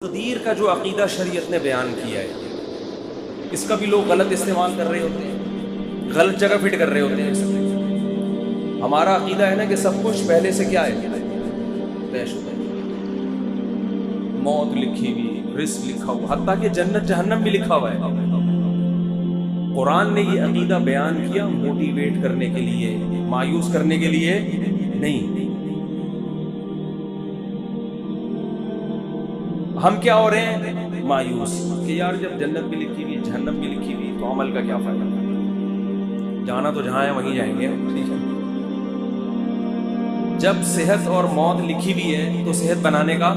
تقدیر کا جو عقیدہ شریعت نے بیان کیا ہے اس کا بھی لوگ غلط استعمال کر رہے ہوتے ہیں، غلط جگہ فٹ کر رہے ہوتے ہیں۔ ہمارا عقیدہ ہے نا کہ سب کچھ پہلے سے کیا ہے، طے شدہ ہے، موت لکھی ہوئی، رزق لکھا ہوا، حتیٰ کہ جنت جہنم بھی لکھا ہوا ہے۔ قرآن نے یہ عقیدہ بیان کیا موٹیویٹ کرنے کے لیے، مایوس کرنے کے لیے نہیں۔ ہم کیا ہو رہے ہیں، مایوس کہ یار جب جنت بھی لکھی ہوئی، جہنم بھی لکھی ہوئی، تو عمل کا کیا فائدہ، جانا تو جہاں ہے وہیں جائیں گے، ٹھیک ہے۔ جب صحت اور موت لکھی ہوئی ہے تو صحت بنانے کا،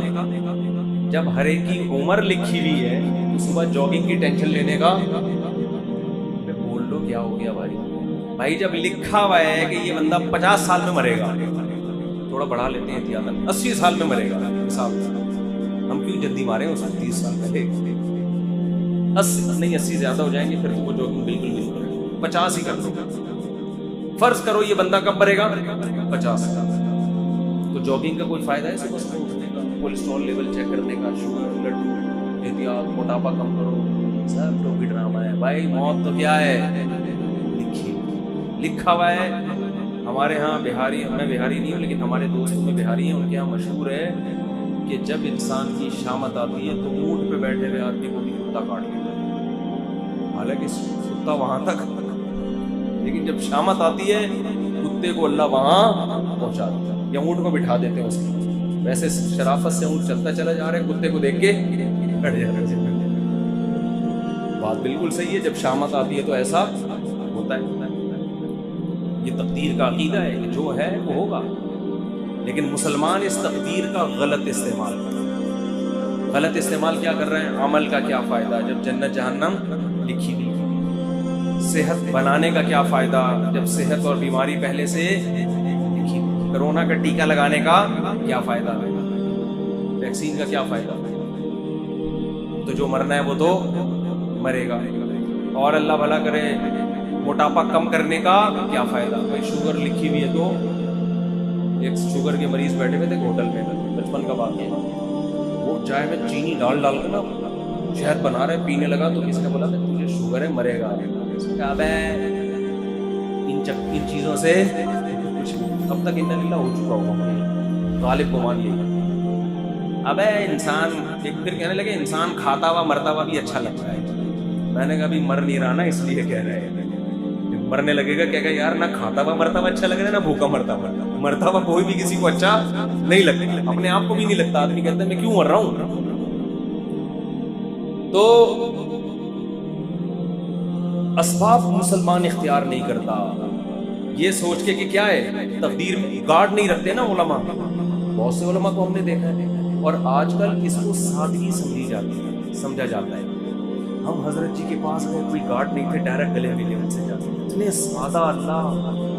جب ہر ایک کی عمر لکھی ہوئی ہے تو صبح جاگنگ کی ٹینشن لینے کا، بول لو کیا ہو گیا بھائی جب لکھا ہوا ہے کہ یہ بندہ 50 سال میں مرے گا، تھوڑا بڑھا لیتے ہیں احتیاطاً، 80 سال میں مرے گا، مثال ہم کیوں جلدی مارے ہیں اس 30 سال پہلے، 80 زیادہ ہو جائیں گے پھر تو وہ جاگنگ بالکل بھی نہیں کرے، 50 ہی کر دو۔ فرض کرو یہ بندہ کب مرے گا، 50 کا، تو جاگنگ کا کوئی فائدہ ہے صبح صبح اٹھنے کا، کولیسٹرول لیول چیک کرنے کا، شوگر بلڈ احتیاط، موٹاپا کم کرو، سب لوگ کی ڈرامہ ہے بھائی۔ موت تو کیا ہے، لکھا ہوا ہے۔ ہمارے ہاں بہاری، میں بہاری نہیں ہوں لیکن ہمارے دوست میں بہاری ہیں، ان کے ہاں مشہور ہے کہ جب انسان کی شامت آتی ہے تو اونٹ پہ بیٹھے ہوئے آدمی کو بھی کتا کاٹ لیتا ہے، حالانکہ کتا وہاں تک، لیکن جب شامت آتی ہے کتے کو اللہ وہاں پہنچا دیتا ہے، یا اونٹ کو بٹھا دیتے ہیں اس میں۔ ویسے شرافت سے اونٹ چلتا چلا جا رہا ہے، کتے کو دیکھ کے بیٹھ جا رہا ہے۔ بات بالکل صحیح ہے، جب شامت آتی ہے تو ایسا ہوتا ہے۔ یہ تقدیر کا عقیدہ ہے کہ جو ہے وہ ہوگا، لیکن مسلمان اس تقدیر کا غلط استعمال کر رہے ہیں۔ غلط استعمال کیا کر رہے ہیں، عمل کا کیا فائدہ جب جنت جہنم لکھی ہوئی، صحت بنانے کا کیا فائدہ جب صحت اور بیماری پہلے سے لکھی ہوئی، کرونا کا ٹیکہ لگانے کا کیا فائدہ، ویکسین کا کیا فائدہ، تو جو مرنا ہے وہ تو مرے گا، اور اللہ بھلا کرے موٹاپا کم کرنے کا کیا فائدہ۔ بھائی شوگر لکھی ہوئی ہے تو ایک شوگر کے مریض بیٹھے ہوئے تھے ہوٹل میں، بچپن کا واقعہ، وہ چائے میں چینی ڈال ڈال کر نا شہد بنا رہے، پینے لگا تو کسی نے بولا کہ تجھے شوگر ہے، مرے گا۔ ان چیزوں سے کچھ اب تک ان للہ ہو چکا ہوگا، غالب گمان یہی۔ اب انسان ایک پھر کہنے لگے انسان کھاتا ہوا مرتا ہوا بھی اچھا لگتا ہے۔ میں نے کہا ابھی مر نہیں رہا نا اس لیے کہہ رہے ہیں، مرنے لگے گا کہے گا یار نہ کھاتا ہوا مرتا ہوا اچھا لگ رہا ہے نہ بھوکا مرتا ہوا، مرتا ہوا کوئی بھی کسی کو اچھا نہیں لگتا، اپنے آپ کو بھی نہیں لگتا، آدمی کہتا ہے میں کیوں مر رہا ہوں۔ تو اسباب مسلمان اختیار نہیں کرتا، یہ سوچ کے کہ کیا ہے تقدیر گارڈ نہیں رکھتے نا علماء، بہت سے علماء کو ہم نے دیکھا ہے، اور آج کل اس کو سادگی سمجھی جاتی ہے، سمجھا جاتا ہے۔ ہم حضرت جی کے پاس گئے، کوئی گارڈ نہیں تھے، ڈائریکٹ گلے ملے ان سے جاتے، اتنے سادہ اللہ،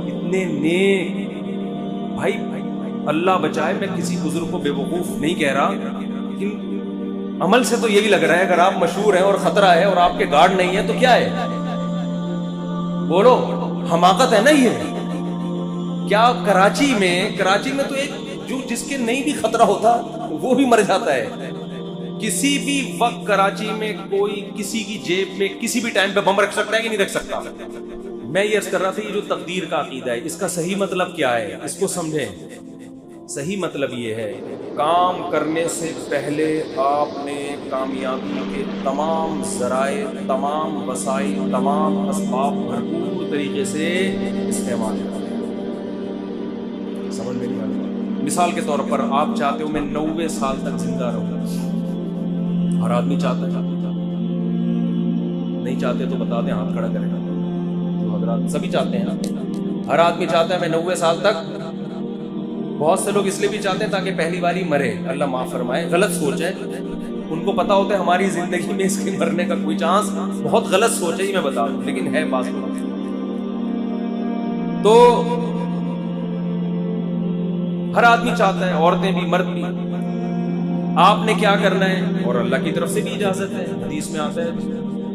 اتنے نیک۔ بھائی اللہ بچائے، میں کسی بزرگ کو بے وقوف نہیں کہہ رہا، لیکن عمل سے تو یہی لگ رہا ہے اگر آپ مشہور ہیں اور خطرہ ہے اور آپ کے گارڈ نہیں ہے تو کیا ہے، بولو حماقت ہے نا یہ۔ کیا کراچی میں تو ایک جو جس کے نہیں بھی خطرہ ہوتا وہ بھی مر جاتا ہے، کسی بھی وقت کراچی میں کوئی کسی کی جیب میں کسی بھی ٹائم پہ بم رکھ سکتا ہے کہ نہیں رکھ سکتا۔ میں یہ عرض کر رہا تھا یہ جو تقدیر کا عقیدہ ہے اس کا صحیح مطلب کیا ہے، اس کو سمجھیں۔ صحیح مطلب یہ ہے کام کرنے سے پہلے آپ نے کامیابی کے تمام ذرائع، تمام وسائل، تمام اسباب بھرپور طریقے سے استعمال کریں۔ سمجھ میں نہیں آ رہا؟ مثال کے طور پر آپ چاہتے ہو میں 90 سال تک زندہ رہوں، ہر آدمی چاہتا ہے، نہیں چاہتے تو بتا دیں، ہاتھ کھڑا کرے گا جو حضرات، سبھی چاہتے ہیں نا، ہر آدمی چاہتا ہے میں 90 سال تک۔ بہت سے لوگ اس لیے بھی چاہتے ہیں تاکہ پہلی باری مرے، اللہ معاف فرمائے، غلط سوچ ہے، ان کو پتا ہوتا ہے ہماری زندگی میں اس کے مرنے کا کوئی چانس، بہت غلط سوچ ہے، یہ میں بتا دوں، لیکن ہے بات۔ تو ہر آدمی چاہتا ہے، عورتیں بھی مرد بھی۔ آپ نے کیا کرنا ہے، اور اللہ کی طرف سے بھی اجازت ہے، حدیث میں آتا ہے،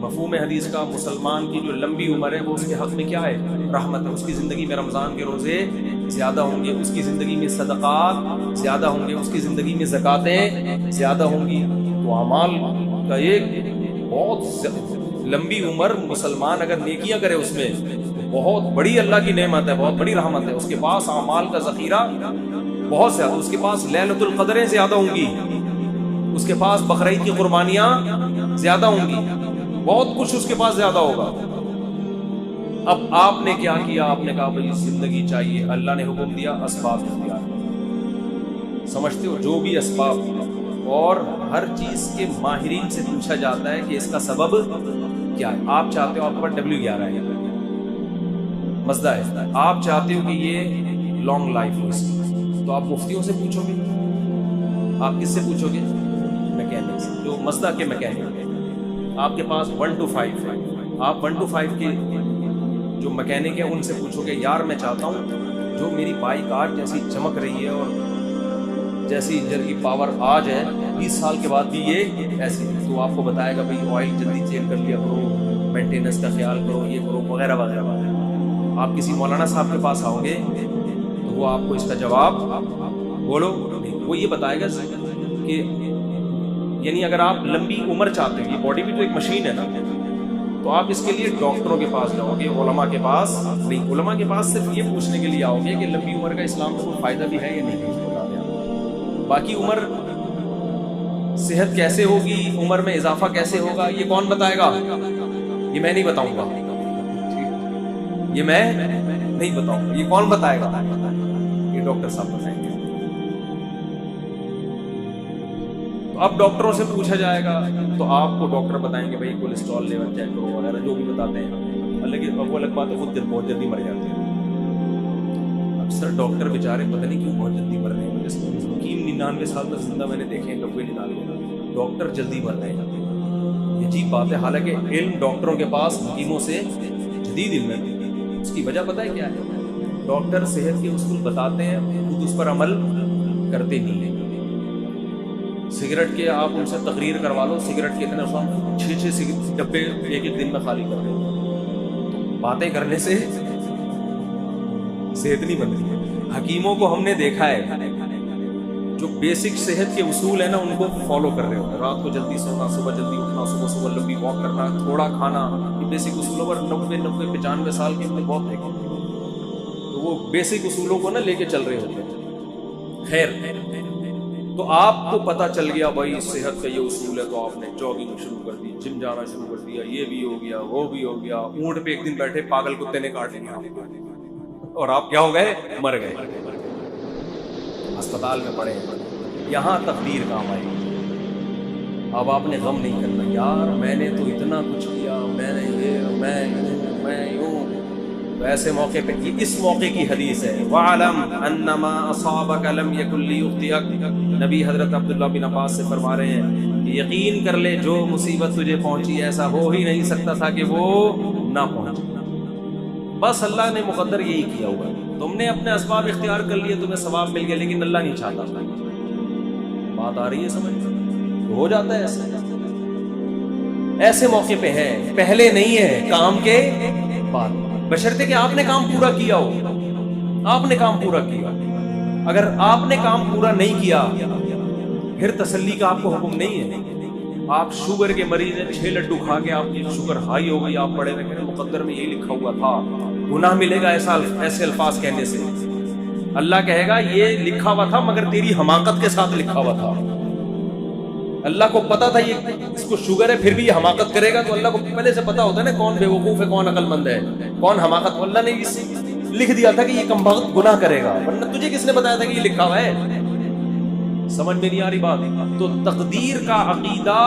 مفہوم حدیث کا مسلمان کی جو لمبی عمر ہے وہ اس کے حق میں کیا ہے، رحمت ہے۔ اس کی زندگی میں رمضان کے روزے زیادہ ہوں گے، اس کی زندگی میں صدقات زیادہ ہوں گے، اس کی زندگی میں زکاتیں زیادہ ہوں گی۔ تو اعمال کا ایک بہت لمبی عمر مسلمان اگر نیکیاں کرے اس میں تو بہت بڑی اللہ کی نعمت ہے، بہت بڑی رحمت ہے. اس کے پاس اعمال کا ذخیرہ بہت زیادہ، اس کے پاس لیلۃ القدریں زیادہ ہوں گی، اس کے پاس بقرعید کی قربانیاں زیادہ ہوں گی، بہت کچھ اس کے پاس زیادہ ہوگا. اب آپ نے کیا کیا؟ آپ نے کہا بھائی زندگی چاہیے، اللہ نے حکم دیا اسباب اختیار. سمجھتے ہو جو بھی اسباب، اور ہر چیز کے ماہرین سے پوچھا جاتا ہے کہ اس کا سبب کیا ہے. آپ چاہتے ہو آپ پر W11 ہے، مزدہ ہے، آپ چاہتے ہو کہ یہ لانگ لائف ہو اس کی، تو آپ مفتیوں سے پوچھو گے. آپ کس سے پوچھو گے؟ میکینک سے، جو مزدہ کے میکینک ہیں. آپ کے پاس 1 to 5 ہے، آپ 1 to 5 کے جو میکینک ہے ان سے پوچھو گے یار میں چاہتا ہوں جو میری بائک آج جیسی چمک رہی ہے اور جیسی انجن کی پاور آج ہے 20 سال کے بعد بھی یہ ایسی ہے. تو آپ کو بتائے گا بھائی آئل جلدی چینج کر لیا کرو، مینٹیننس کا خیال کرو، یہ کرو وغیرہ وغیرہ وغیرہ. آپ کسی مولانا صاحب کے پاس آؤ گے تو وہ آپ کو اس کا جواب بولو نہیں، وہ یہ بتائے گا کہ یعنی اگر آپ لمبی عمر چاہتے ہیں، یہ باڈی بھی تو ایک مشین ہے نا، تو آپ اس کے لیے ڈاکٹروں کے پاس جاؤ گے، علماء کے پاس نہیں. علماء کے پاس صرف یہ پوچھنے کے لیے آؤ گے کہ لمبی عمر کا اسلام میں کوئی فائدہ بھی ہے یا نہیں. باقی عمر صحت کیسے ہوگی، عمر میں اضافہ کیسے ہوگا، یہ کون بتائے گا؟ یہ میں نہیں بتاؤں گا، یہ میں نہیں بتاؤں گا. یہ کون بتائے گا؟ یہ ڈاکٹر صاحب بتائیں گے. تو اب ڈاکٹروں سے پوچھا جائے گا تو آپ کو ڈاکٹر بتائیں گے بھائی کولیسٹرول لیول چیک کرو وغیرہ جو بھی بتاتے ہیں. لیکن وہ الگ بات ہے خود بہت جلدی مر جاتے ہیں. اکثر ڈاکٹر بیچارے پتہ نہیں کیوں بہت جلدی مر رہے ہیں. حکیم 99 سال تک زندہ میں نے دیکھے ہیں، 90 ڈاکٹر جلدی مر رہے ہیں. یہ عجیب بات ہے، حالانکہ علم ڈاکٹروں کے پاس حکیموں سے جدید علم ہے. اس کی وجہ پتہ ہے کیا ہے؟ ڈاکٹر صحت کے اصول بتاتے ہیں، خود اس پر عمل کرتے نہیں ہیں. سگریٹ کے آپ ان سے تقریر کروا لو، سگریٹ کے اتنے 6 ڈبے ایک دن میں خالی کر رہے ہیں. باتیں کرنے سے صحت نہیں بن رہی ہے. حکیموں کو ہم نے دیکھا ہے جو بیسک صحت کے اصول ہیں نا ان کو فالو کر رہے ہوتے ہیں. رات کو جلدی سونا، صبح جلدی اٹھنا، صبح لمبی واک کرنا، تھوڑا کھانا، یہ بیسک اصولوں پر 90 95 سال کے ہم نے بہت دیکھے. تو وہ بیسک اصولوں کو نا لے کے چل رہے ہوتے ہیں. خیر، تو آپ کو پتا چل گیا بھائی صحت کا یہ اصول ہے، تو آپ نے جاگنگ شروع کر دی، جم جانا شروع کر دیا، یہ بھی ہو گیا وہ بھی ہو گیا. اونٹ پہ ایک دن بیٹھے پاگل کتے نے کاٹ لیا اور آپ کیا ہو گئے؟ مر گئے، اسپتال میں پڑے. یہاں تقدیر کام آئی. اب آپ نے غم نہیں کرنا یار میں نے تو اتنا کچھ کیا، میں نے یہ، میں یوں. ایسے موقع پہ اس موقع کی حدیث ہے وَعَلَمْ أَنَّمَا أَصَابَكَ لَمْ يَكُنْ لِيُخْطِئَكَ. نبی حضرت عبداللہ بن عباس سے فرما رہے ہیں کہ یقین کر لے جو مصیبت تجھے پہنچی ایسا ہو ہی نہیں سکتا تھا کہ وہ نہ پہنچے. بس اللہ نے مقدر یہی کیا ہوا. تم نے اپنے اسباب اختیار کر لیے، تمہیں ثواب مل گیا، لیکن اللہ نہیں چاہتا تھا. بات آ رہی ہے سمجھ؟ تو ہو جاتا ہے ایسے موقع پہ ہے، پہلے نہیں ہے، کام کے بعد. بشرطے کہ آپ نے کام پورا کیا ہو. آپ نے کام پورا کیا. اگر آپ نے کام پورا نہیں کیا پھر تسلی کا آپ کو حکم نہیں ہے. آپ شوگر کے مریض ہیں، 6 لڈو کھا کے آپ کی شوگر ہائی ہو گئی، آپ پڑے رہے کہ مقدر میں یہی لکھا ہوا تھا. گناہ ملے گا ایسے الفاظ کہنے سے. اللہ کہے گا یہ لکھا ہوا تھا مگر تیری حماقت کے ساتھ لکھا ہوا تھا. اللہ کو پتا تھا یہ اس کو شوگر ہے پھر بھی یہ حماقت کرے گا. تو اللہ کو پہلے سے پتا ہوتا ہے نا کون بے وقوف ہے، کون عقل مند ہے، کون حماقت. اللہ نے لکھ دیا تھا کہ یہ کمبخت گناہ کرے گا، ورنہ تجھے کس نے بتایا تھا کہ یہ لکھا ہوا ہے؟ سمجھ میں نہیں آ رہی بات؟ تو تقدیر کا عقیدہ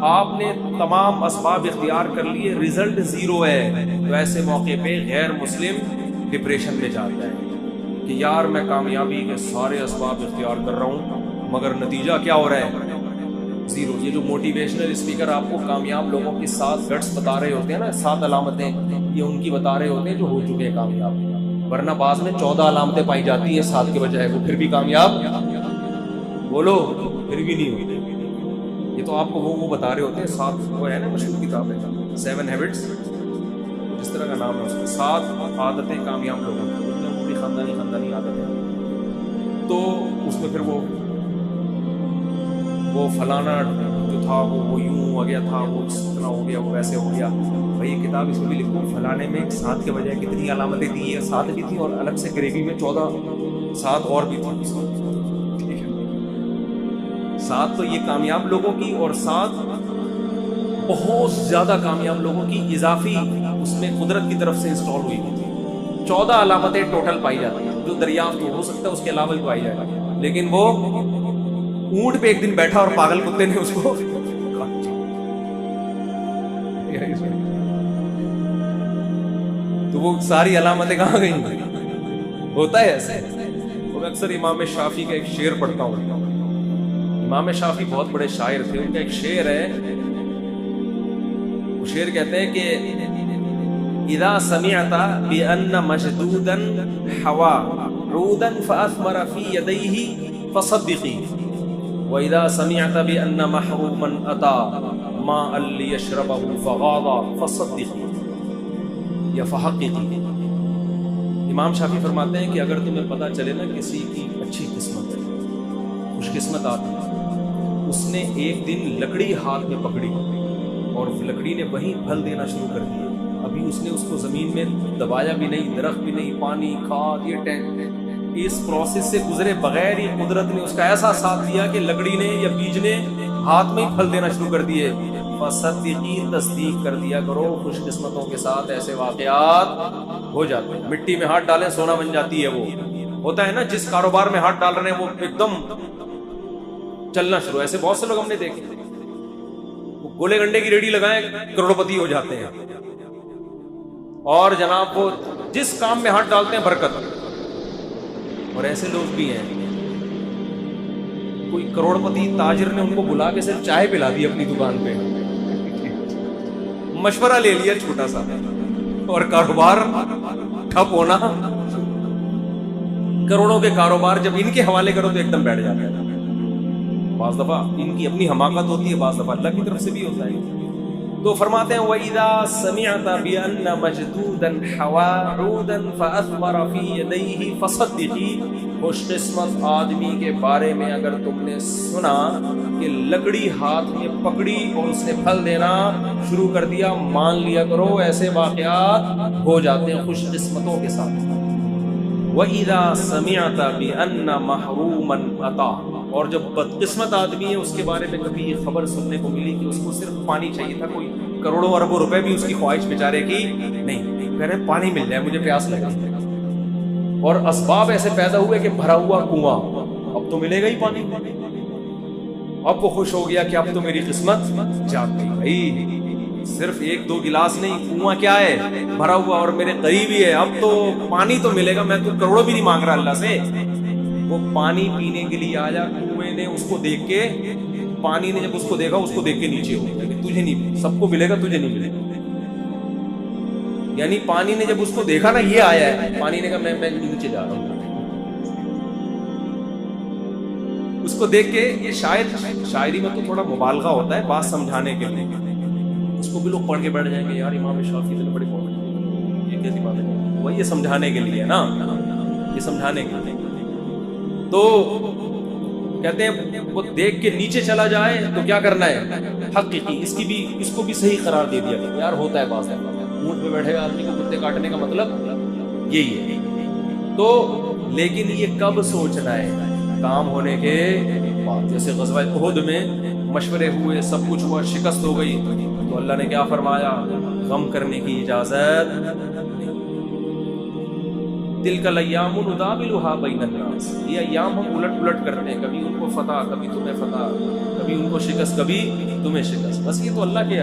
آپ نے تمام اسباب اختیار کر لیے، رزلٹ 0 ہے. تو ایسے موقع پہ غیر مسلم ڈپریشن میں جاتا ہے کہ یار میں کامیابی کے سارے اسباب اختیار کر رہا ہوں مگر نتیجہ کیا ہو رہا ہے؟ 0. یہ جو موٹیویشنل اسپیکر آپ کو کامیاب لوگوں کی 7 گٹس بتا رہے ہوتے ہیں نا، 7 علامتیں، یہ ان کی بتا رہے ہوتے ہیں جو ہو چکے ہیں کامیاب. ورنہ بعض میں 14 علامتیں پائی جاتی ہیں 7 کے بجائے، وہ پھر بھی کامیاب بولو پھر بھی نہیں ہوئی. یہ تو آپ کو وہ بتا رہے ہوتے ہیں 7. وہ ہے نا مشہور کتاب ہے 7 ہیبٹس، جس طرح کا نام ہے اس کا، 7 عادتیں کامیاب لوگوں کی، خاندانی عادتیں. تو اس میں پھر وہ فلانا جو تھا وہ یوں ہو گیا تھا، وہ اتنا ہو گیا، وہ ویسے ہو گیا. بھائی یہ کتاب اس میں بھی لکھو فلانے میں 7 کے بجائے کتنی علامتیں دی ہے، 7 بھی تھی اور الگ سے گریوی میں 7 اور بھی تھی. ٹھیک ہے، 7 تو یہ کامیاب لوگوں کی اور 7 بہت زیادہ کامیاب لوگوں کی اضافی اس میں قدرت کی طرف سے انسٹال ہوئی ہوتی ہے. 14 علامتیں ٹوٹل پائی جاتی ہیں جو دریافت ہو سکتا ہے اس کے علاوہ بھی پائی جائے گا. لیکن وہ اونٹ پہ ایک دن بیٹھا اور پاگل کتے نے اس کو تو وہ ساری علامتیں کہاں گئی؟ ہوتا ہے ایسے. تو میں اکثر امام شافعی کا ایک شعر پڑھتا ہوں. امام شافعی بہت بڑے شاعر تھے. ان کا ایک شعر ہے، وہ شعر کہتے ہیں کہ اذا سمعت بان مشدودا حوا عودا فاثمر في يديه فصدقي واذا سمعت بان محروما اتى ماء ليشربه فغاض فصدقي یا فحققی. امام شافعی فرماتے ہیں کہ اگر تمہیں پتہ چلے نا کسی کی اچھی قسمت ہے، خوش قسمت آدمی، اس نے ایک دن لکڑی ہاتھ میں پکڑی اور لکڑی نے وہیں پھل دینا شروع کر دیے. ابھی اس نے اس کو زمین میں دبایا بھی نہیں، درخت بھی نہیں، پانی کھاد یہ ٹینک، اس پروسیس سے گزرے بغیر ہی قدرت نے اس کا ایسا ساتھ دیا کہ لکڑی نے یا بیج نے ہاتھ میں ہی پھل دینا شروع کر دیے. فصدقی، تصدیق کر دیا کرو، خوش قسمتوں کے ساتھ ایسے واقعات ہو جاتے ہیں. مٹی میں ہاتھ ڈالیں سونا بن جاتی ہے. وہ ہوتا ہے نا، جس کاروبار میں ہاتھ ڈال رہے ہیں وہ ایک دم چلنا شروع. ایسے بہت سے لوگ ہم نے دیکھے، وہ گولے گنڈے کی ریڑھی لگائیں کروڑ پتی ہو جاتے ہیں. اور جناب وہ جس کام میں ہاتھ ڈالتے ہیں برکت. اور ایسے لوگ بھی ہیں، کوئی کروڑ پتی تاجر نے ان کو بلا کے صرف چائے پلا دی اپنی دکان پہ، مشورہ لے لیا چھوٹا سا، اور کاروبار ٹھپ ہونا. کروڑوں کے کاروبار جب ان کے حوالے کرو تو ایک دم بیٹھ جاتا ہے. بعض دفعہ ان کی اپنی حماقت ہوتی ہے، بعض دفعہ اللہ کی طرف سے بھی ہوتا ہے. تو فرماتے ہیں وَإِذَا سَمِعْتَ بِأَنَّ مَجْدُودًا حَوَا عُودًا فَأَثْمَرَ فِي يَدَيْهِ فَصَدِّقِي. خوش قسمت آدمی کے بارے میں اگر تم نے سنا کہ لکڑی ہاتھ میں پکڑی اور اس نے پھل دینا شروع کر دیا، مان لیا کرو ایسے واقعات ہو جاتے ہیں خوش قسمتوں کے ساتھ. وَإِذَا سَمِعْتَ بِأَنَّ مَحْرُومًا أَتَى. اور جب بدقسمت آدمی ہے اس کے بارے میں کبھی یہ خبر سننے کو ملی کہ اس کو صرف پانی چاہیے تھا، کوئی کروڑوں اربوں روپے بھی اس کی خواہش بیچارے کی نہیں، کہہ رہے پانی مل جائے مجھے پیاس لگا، اور اسباب ایسے پیدا ہوئے کہ بھرا ہوا کنواں، اب تو ملے گا ہی پانی. اب وہ خوش ہو گیا کہ اب تو میری قسمت جاگ گئی. بھائی صرف 1-2 گلاس نہیں، کنواں کیا ہے بھرا ہوا اور میرے قریب ہی ہے، اب تو پانی تو ملے گا، میں تو کروڑوں بھی نہیں مانگ رہا اللہ سے. وہ پانی پینے کے لیے آیا، کنویں نے اس کو دیکھ کے، پانی نے جب اس کو دیکھا اس کو دیکھ کے نیچے ہو گیا کہ تجھے نہیں، سب کو ملے گا تجھے نہیں ملے گا. یعنی پانی نے جب اس کو دیکھا نا یہ آیا ہے، پانی نے کہا میں نیچے جا رہا ہوں. اس کو دیکھ کے یہ شاعری میں تو تھوڑا مبالغہ ہوتا ہے بات سمجھانے کے لیے. اس کو بھی لوگ پڑھ کے بیٹھ جائیں گے یار امام شافعی اتنے بڑے کون، یہ کیسی بات ہے؟ وہ یہ سمجھانے کے لیے نا، یہ سمجھانے کے لیے. تو کہتے ہیں وہ دیکھ کے نیچے چلا جائے تو کیا کرنا ہے؟ حقیقی اس کو بھی صحیح قرار دے دیا یار ہوتا ہے بعض دفعہ اونٹ پہ بیٹھے آدمی کو کتے کاٹنے کا مطلب یہی ہے. تو لیکن یہ کب سوچنا ہے؟ کام ہونے کے بعد. جیسے غزوہ احد میں مشورے ہوئے، سب کچھ ہوا، شکست ہو گئی، تو اللہ نے کیا فرمایا؟ غم کرنے کی اجازت نہیں. تلک الایام نداولها بین الناس. یہ ایام ہم الٹ پلٹ کرتے ہیں، کبھی ان کو فتح، کبھی تمہیں فتح، کبھی ان کو شکست، کبھی تمہیں شکست. بس یہ تو اللہ کے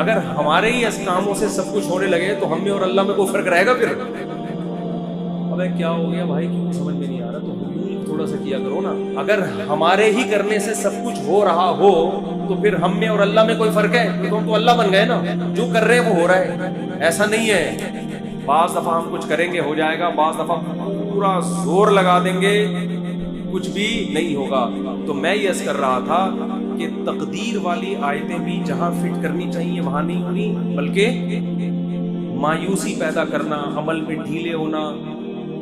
اگر ہمارے ہی اس کاموں سے سب کچھ ہونے لگے تو ہم میں اور اللہ میں کوئی فرق رہے گا پھر؟ ابے کیا ہو گیا بھائی، کیوں سمجھ میں نہیں آ رہا؟ تو تھوڑا سا کیا کرو نا. اگر ہمارے ہی کرنے سے سب کچھ ہو رہا ہو تو پھر ہم میں اور اللہ میں کوئی فرق ہے؟ ہم تو اللہ بن گئے نا، جو کر رہے ہیں وہ ہو رہا ہے. ایسا نہیں ہے بعض دفعہ ہم کچھ کریں گے ہو جائے گا، بعض دفعہ پورا زور لگا دیں گے کچھ بھی نہیں ہوگا. تو میں یہ عرض کر رہا تھا کہ تقدیر والی آیتیں بھی جہاں فٹ کرنی چاہیے وہاں نہیں ہونی، بلکہ مایوسی پیدا کرنا، عمل میں ڈھیلے ہونا،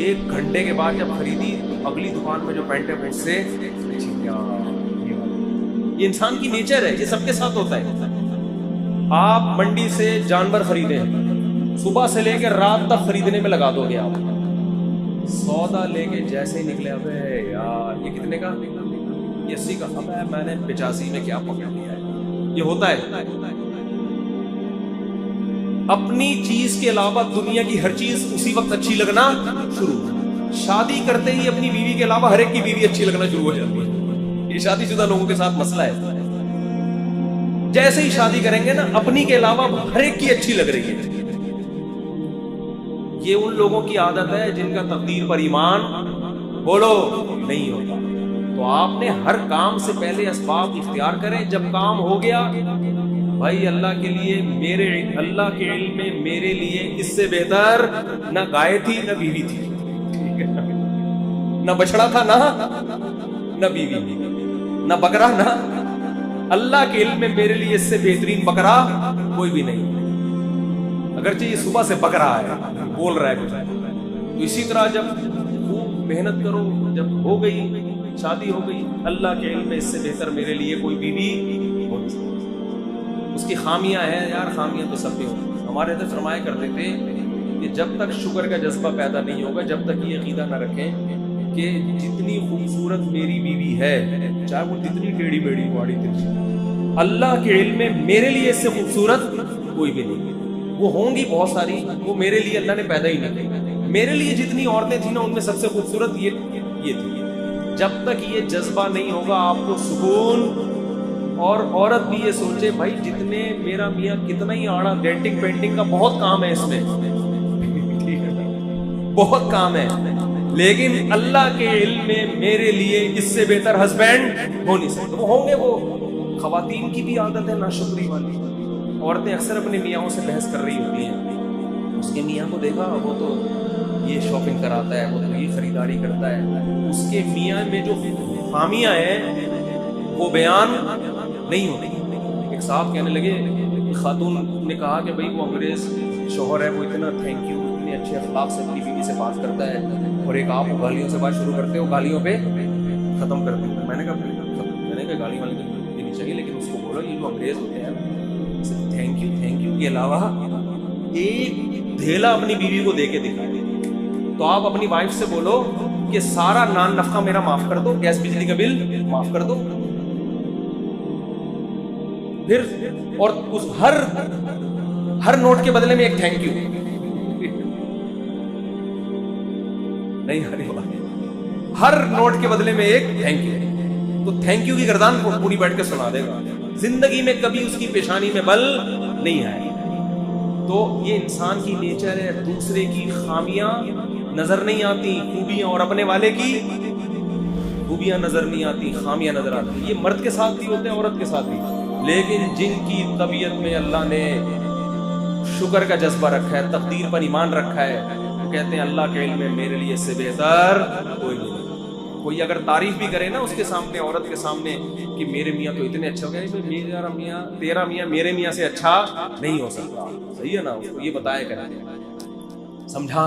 1 گھنٹے کے بعد جب خریدی اگلی دکان میں جو پینٹ ہے وہ اس سے یہ انسان کی نیچر ہے, یہ سب کے ساتھ ہوتا ہے. آپ منڈی سے جانور خریدیں, صبح سے لے کے رات تک خریدنے میں لگا دو گے آپ, سودا لے کے جیسے ہی نکلے ابے یار یہ کتنے کا, یہ 80 کا, اب میں نے 85 میں کیا پکڑ لیا ہے. یہ ہوتا ہے. اپنی چیز کے علاوہ دنیا کی ہر چیز اسی وقت اچھی لگنا شروع. شادی کرتے ہی اپنی بیوی کے علاوہ ہر ایک کی بیوی اچھی لگنا شروع ہو جاتی ہے. یہ شادی شدہ لوگوں کے ساتھ مسئلہ ہے. جیسے ہی شادی کریں گے نا اپنی کے علاوہ ہر ایک کی اچھی لگ رہی ہے. یہ ان لوگوں کی عادت ہے جن کا تقدیر پر ایمان بولو نہیں ہوتا. تو آپ نے ہر کام سے پہلے اسباب اختیار کریں. جب کام ہو گیا بھائی اللہ کے لیے, میرے اللہ کے علم میں میرے لیے اس سے بہتر نہ گائے تھی نہ بیوی تھی, ٹھیک ہے, نہ بچڑا تھا نہ بیوی نہ بکرا, نہ اللہ کے علم میں میرے لیے اس سے بہترین بکرا کوئی بھی نہیں. اگرچہ یہ صبح سے بک رہا ہے, بول رہا ہے کچھ, تو اسی طرح جب خوب محنت کرو, جب ہو گئی شادی ہو گئی, اللہ کے علم میں اس سے بہتر میرے لیے کوئی بیوی ہو نہیں سکتی. اس کی خامیاں ہیں یار, خامیاں تو سب میں ہوتی. ہمارے ادھر فرمایا کرتے تھے کہ جب تک شکر کا جذبہ پیدا نہیں ہوگا, جب تک یہ عقیدہ نہ رکھیں کہ جتنی خوبصورت میری بیوی ہے, چاہے وہ جتنی ٹیڑھی میڑھی باڑی تھی, اللہ کے علم میں میرے لیے اس سے خوبصورت کوئی بھی نہیں. وہ ہوں گی بہت ساری, وہ میرے لیے اللہ نے پیدا ہی نہیں کی. میرے لیے جتنی عورتیں تھیں نا ان میں سب سے خوبصورت یہ تھی. جب تک یہ جذبہ نہیں ہوگا آپ کو سکون. اور عورت بھی یہ سوچے بھائی جتنے میرا میاں کتنا ہی آڑا, ڈینٹنگ پینٹنگ کا بہت کام ہے اس میں, بہت کام ہے, لیکن اللہ کے علم میں میرے لیے اس سے بہتر ہسبینڈ ہو نہیں سکتا. وہ ہوں گے. وہ خواتین کی بھی عادت ہے ناشکری والی. عورتیں اکثر اپنے میاں سے بحث کر رہی ہوتی ہیں, اس کے میاں کو دیکھا وہ تو یہ شاپنگ کراتا ہے, وہ تو یہ خریداری کرتا ہے. اس کے میاں میں جو خامیاں ہیں وہ بیان نہیں ہوتی. ایک صاحب کہنے لگے, خاتون نے کہا کہ بھئی وہ انگریز شوہر ہے, وہ اتنا تھینک یو, اتنے اچھے اخلاق سے اپنی بیوی سے بات کرتا ہے, اور ایک آپ گالیوں سے بات شروع کرتے ہو, گالیوں پہ ختم کر دیں. میں نے کہا گالی والی تو دینی چاہیے, لیکن اس کو بولو یہ جو انگریز ہوتے ہیں صرف تھینک یو کے علاوہ ایک دھیلا اپنی بیوی کو دے کے دکھائے. تو آپ اپنی وائف سے بولو کہ سارا نان نفقہ میرا معاف کر دو, گیس بجلی کا بل معاف کر دو. پھر اور اس ہر نوٹ کے بدلے میں ایک تھینک یو. نہیں ہر نوٹ کے بدلے میں ایک تھینک یو. تو تھینک یو کی گردان پوری بیٹھ کے سنا دے گا. زندگی میں کبھی اس کی پیشانی میں بل نہیں آئے. تو یہ انسان کی نیچر ہے, دوسرے کی خامیاں نظر نہیں آتی, خوبیاں, اور اپنے والے کی خوبیاں نظر نہیں آتی, خامیاں نظر آتی. یہ مرد کے ساتھ بھی ہوتے ہیں, عورت کے ساتھ بھی. لیکن جن کی طبیعت میں اللہ نے شکر کا جذبہ رکھا ہے, تقدیر پر ایمان رکھا ہے, وہ کہتے ہیں اللہ کے علم میں میرے لیے اس سے بہتر کوئی نہیں. کوئی اگر تعریف بھی کرے نا اس کے سامنے, عورت کے سامنے, کہ میرے میاں تو اتنے اچھے ہو گئے, میرا میاں تیرا میاں میرے میاں سے اچھا نہیں ہو سکتا. صحیح ہے نا, اس کو یہ بتایا کریں, سمجھا دیں.